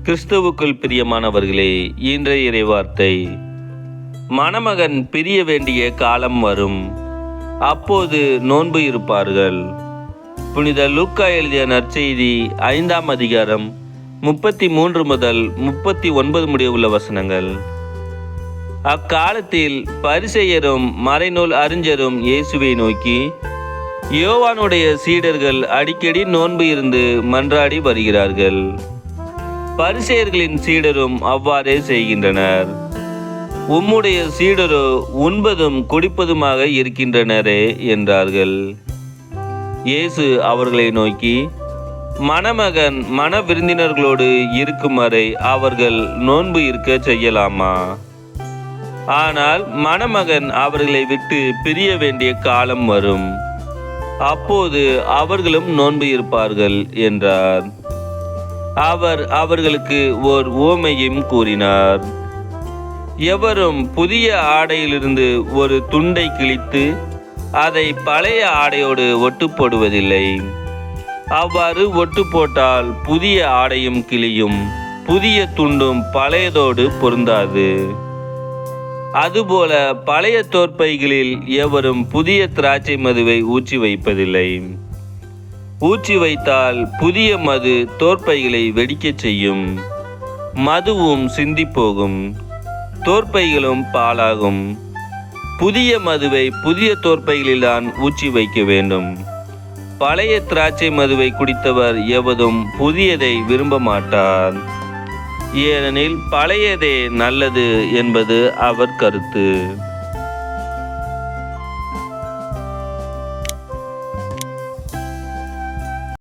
கிறிஸ்துவுக்குள் பிரியமானவர்களே, இன்றைய இறைவார்த்தை, மணமகன் பிரிய வேண்டிய காலம் வரும், அப்போது நோன்பு இருப்பார்கள். புனித லூக்கா எழுதிய நற்செய்தி 5ஆம் அதிகாரம் 33 முதல் 39 முடிய உள்ள வசனங்கள். அக்காலத்தில் பரிசேயரும் மறைநூல் அறிஞரும் இயேசுவை நோக்கி, யோவானுடைய சீடர்கள் அடிக்கடி நோன்பு இருந்து மன்றாடி வருகிறார்கள். பரிசேயர்களின் சீடரும் அவ்வாறே செய்கின்றனர். உம்முடைய சீடரோ உண்பதும் குடிப்பதுமாக இருக்கின்றனரே என்றார்கள். இயேசு அவர்களை நோக்கி, மணமகன் மண விருந்தினர்களோடு இருக்கும் வரை அவர்கள் நோன்பு இருக்க செய்யலாமா? ஆனால் மணமகன் அவர்களை விட்டு பிரிய வேண்டிய காலம் வரும், அப்போது அவர்களும் நோன்பு இருப்பார்கள் என்றார். அவர் அவர்களுக்கு ஓர் உவமையும் கூறினார். எவரும் புதிய ஆடையிலிருந்து ஒரு துண்டை கிழித்து அதை பழைய ஆடையோடு ஒட்டு போடுவதில்லை. அவ்வாறு ஒட்டு போட்டால் புதிய ஆடையும் கிழியும், புதிய துண்டும் பழையதோடு பொருந்தாது. அதுபோல பழைய தோற்பைகளில் எவரும் புதிய திராட்சை மதுவை ஊற்றி வைப்பதில்லை. ஊற்றி வைத்தால் புதிய மது தோற்பைகளை வெடிக்கச் செய்யும், மதுவும் சிந்தி போகும், தோற்பைகளும் பாழாகும். புதிய மதுவை புதிய தோற்பைகளில்தான் ஊற்றி வைக்க வேண்டும். பழைய திராட்சை மதுவை குடித்தவர் எவரும் புதியதை விரும்ப மாட்டார், ஏனெனில் பழையதே நல்லது என்பது அவர் கருத்து.